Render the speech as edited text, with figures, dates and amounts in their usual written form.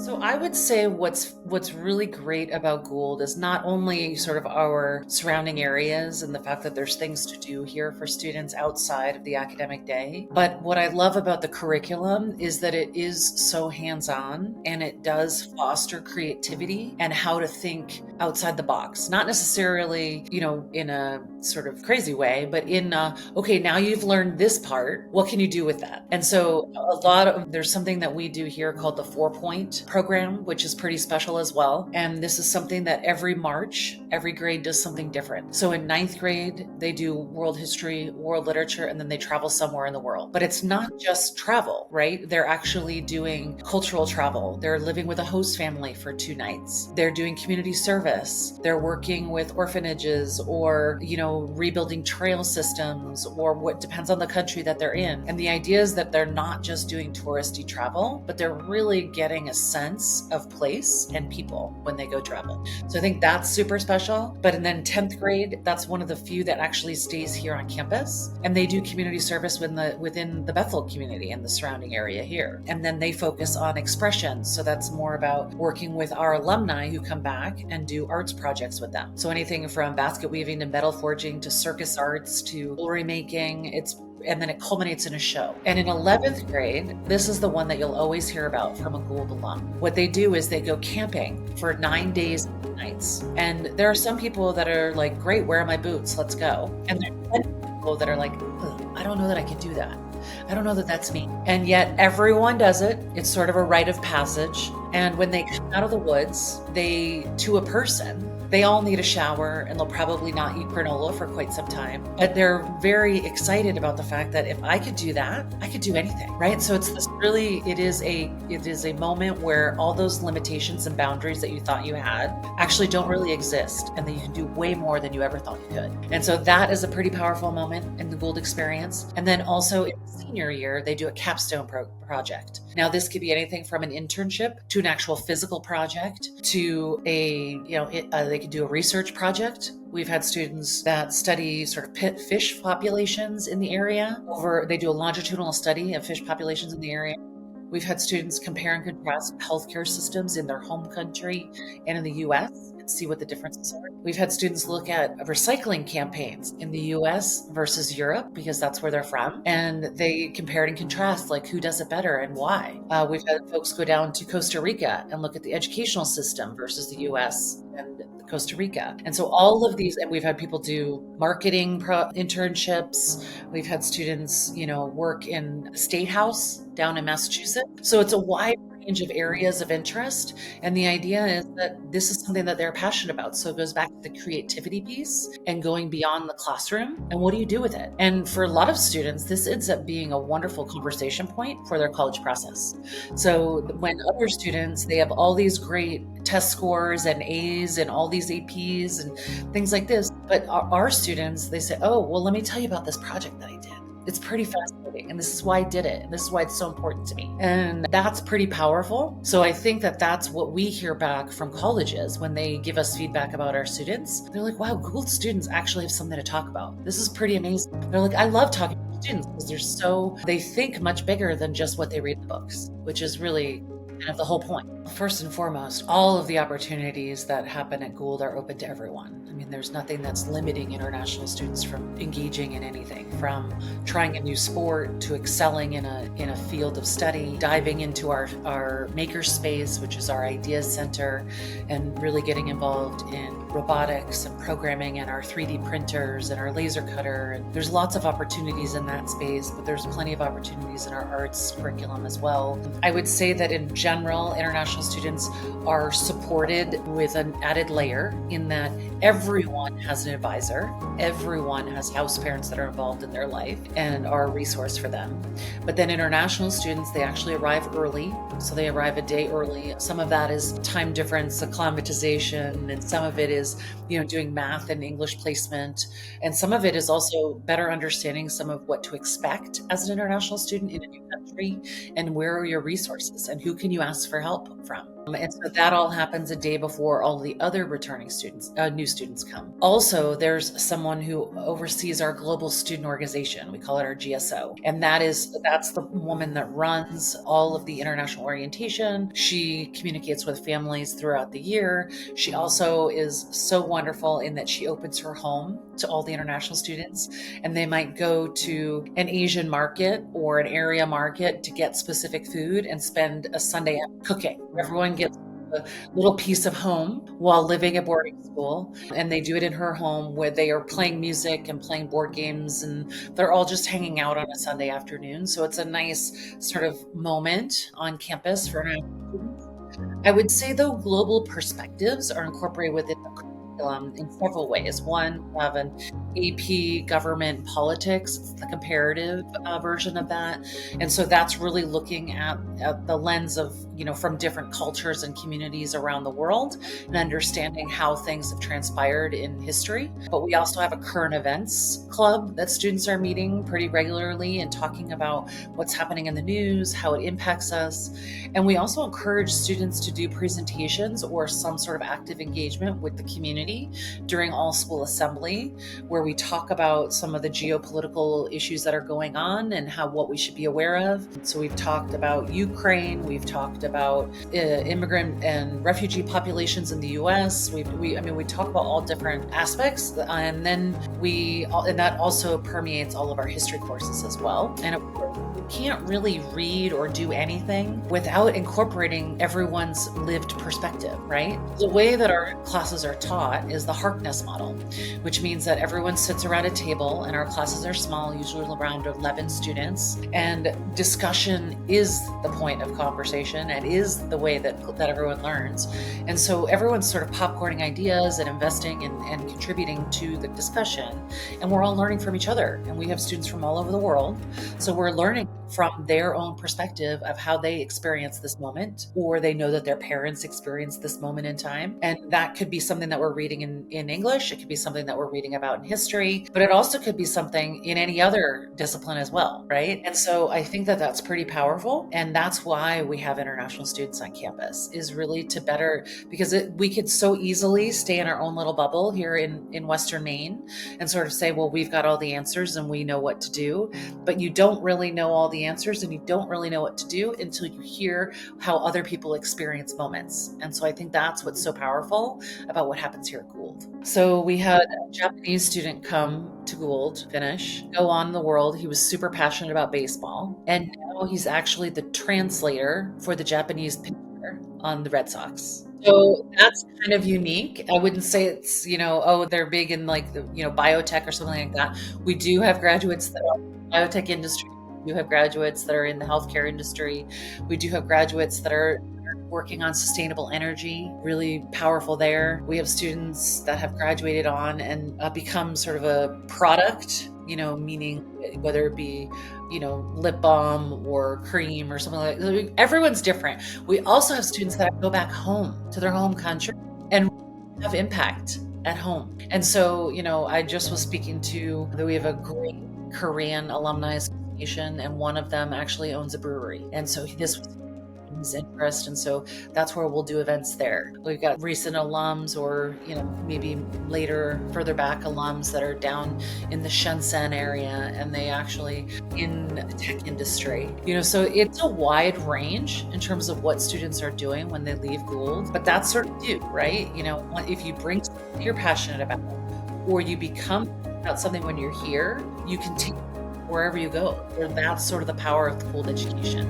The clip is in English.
So I would say what's really great about Gould is not only sort of our surrounding areas and the fact that there's things to do here for students outside of the academic day, but what I love about the curriculum is that it is so hands-on and it does foster creativity and how to think outside the box. Not necessarily, in a sort of crazy way, but okay, now you've learned this part, what can you do with that? And so there's something that we do here called the 4-point program, which is pretty special as well. And this is something that every March, every grade does something different. So in ninth grade, they do world history, world literature, and then they travel somewhere in the world. But it's not just travel, right? They're actually doing cultural travel. They're living with a host family for 2 nights. They're doing community service. They're working with orphanages or, rebuilding trail systems, or what depends on the country that they're in. And the idea is that they're not just doing touristy travel, but they're really getting a sense of place and people when they go travel. So I think that's super special. But and then 10th grade, that's one of the few that actually stays here on campus. And they do community service within the Bethel community and the surrounding area here. And then they focus on expression. So that's more about working with our alumni who come back and do arts projects with them. So anything from basket weaving to metal forging to circus arts to jewelry making, and then it culminates in a show. And in 11th grade, this is the one that you'll always hear about from a Gould alum. What they do is they go camping for 9 days and nights. And there are some people that are like, great, where are my boots? Let's go. And there are people that are like, I don't know that I can do that. I don't know that that's me. And yet everyone does it. It's sort of a rite of passage. And when they come out of the woods, to a person, they all need a shower and they'll probably not eat granola for quite some time, but they're very excited about the fact that if I could do that, I could do anything, right? So it's it is a moment where all those limitations and boundaries that you thought you had actually don't really exist, and that you can do way more than you ever thought you could. And so that is a pretty powerful moment in the Gould experience. And then also in senior year, they do a capstone project. Now this could be anything from an internship to an actual physical project to they could do a research project. We've had students that study sort of fish populations in the area. They do a longitudinal study of fish populations in the area. We've had students compare and contrast healthcare systems in their home country and in the US and see what the differences are. We've had students look at recycling campaigns in the US versus Europe, because that's where they're from. And they compared and contrast, like, who does it better and why. We've had folks go down to Costa Rica and look at the educational system versus the US and Costa Rica. And so all of these, and we've had people do marketing internships. We've had students, work in a state house down in Massachusetts. So it's a wide range of areas of interest. And the idea is that this is something that they're passionate about. So it goes back to the creativity piece and going beyond the classroom. And what do you do with it? And for a lot of students, this ends up being a wonderful conversation point for their college process. So when other students, they have all these great test scores and A's and all these APs and things like this, but our students, they say, oh, well, let me tell you about this project that I did. It's pretty fascinating. And this is why I did it. And this is why it's so important to me. And that's pretty powerful. So I think that that's what we hear back from colleges when they give us feedback about our students. They're like, wow, Gould students actually have something to talk about. This is pretty amazing. They're like, I love talking to students because they think much bigger than just what they read in the books, which is really kind of the whole point. First and foremost, all of the opportunities that happen at Gould are open to everyone. I mean, there's nothing that's limiting international students from engaging in anything, from trying a new sport to excelling in a field of study, diving into our maker space, which is our ideas center, and really getting involved in robotics and programming and our 3D printers and our laser cutter. And there's lots of opportunities in that space, but there's plenty of opportunities in our arts curriculum as well. I would say that in general, international students are supported with an added layer in that everyone has an advisor. Everyone has house parents that are involved in their life and are a resource for them. But then international students, they actually arrive early. So they arrive a day early. Some of that is time difference, acclimatization, and some of it is, doing math and English placement. And some of it is also better understanding some of what to expect as an international student in a new country, and where are your resources and who can you ask for help from. And so that all happens a day before all the other returning students, new students come. Also, there's someone who oversees our global student organization. We call it our GSO. And that's the woman that runs all of the international orientation. She communicates with families throughout the year. She also is so wonderful in that she opens her home to all the international students, and they might go to an Asian market or an area market to get specific food and spend a Sunday cooking. Everyone gets a little piece of home while living at boarding school, and they do it in her home where they are playing music and playing board games, and they're all just hanging out on a Sunday afternoon. So it's a nice sort of moment on campus for international students. I would say, though, global perspectives are incorporated within the curriculum in several ways. One, we have an AP government politics, it's the comparative version of that. And so that's really looking at the lens of, from different cultures and communities around the world and understanding how things have transpired in history. But we also have a current events club that students are meeting pretty regularly and talking about what's happening in the news, how it impacts us. And we also encourage students to do presentations or some sort of active engagement with the community during all school assembly, where we talk about some of the geopolitical issues that are going on and what we should be aware of. So we've talked about Ukraine, we've talked about immigrant and refugee populations in the U.S. We talk about all different aspects, and then that also permeates all of our history courses as well. And we can't really read or do anything without incorporating everyone's lived perspective, right? The way that our classes are taught is the Harkness model, which means that everyone sits around a table, and our classes are small, usually around 11 students, and discussion is the point of conversation and is the way that everyone learns. And so everyone's sort of popcorning ideas and investing and contributing to the discussion, and we're all learning from each other. And we have students from all over the world, so we're learning from their own perspective of how they experience this moment, or they know that their parents experienced this moment in time. And that could be something that we're reading in English. It could be something that we're reading about in history, but it also could be something in any other discipline as well, right? And so I think that that's pretty powerful. And that's why we have international students on campus, is really to better, because we could so easily stay in our own little bubble here in Western Maine and sort of say, well, we've got all the answers and we know what to do. But you don't really know all the answers, and you don't really know what to do until you hear how other people experience moments. And so I think that's what's so powerful about what happens here at Gould. So we had a Japanese student come to Gould, finish, go on in the world. He was super passionate about baseball, and now he's actually the translator for the Japanese pitcher on the Red Sox. So that's kind of unique. I wouldn't say it's, they're big in like the, biotech or something like that. We do have graduates that are in the biotech industry. We do have graduates that are in the healthcare industry. We do have graduates that are working on sustainable energy, really powerful there. We have students that have graduated on and become sort of a product, meaning whether it be, lip balm or cream or something like that. Everyone's different. We also have students that go back home to their home country and have impact at home. And so, I just was speaking to that we have a great Korean alumni association, and one of them actually owns a brewery. And so this was his interest, and so that's where we'll do events there. We've got recent alums, or maybe later further back alums that are down in the Shenzhen area, and they actually in the tech industry. So it's a wide range in terms of what students are doing when they leave Gould, but that's sort of you, right? If you bring something you're passionate about, or you become about something when you're here, you can take wherever you go. Or that's sort of the power of the Gould education.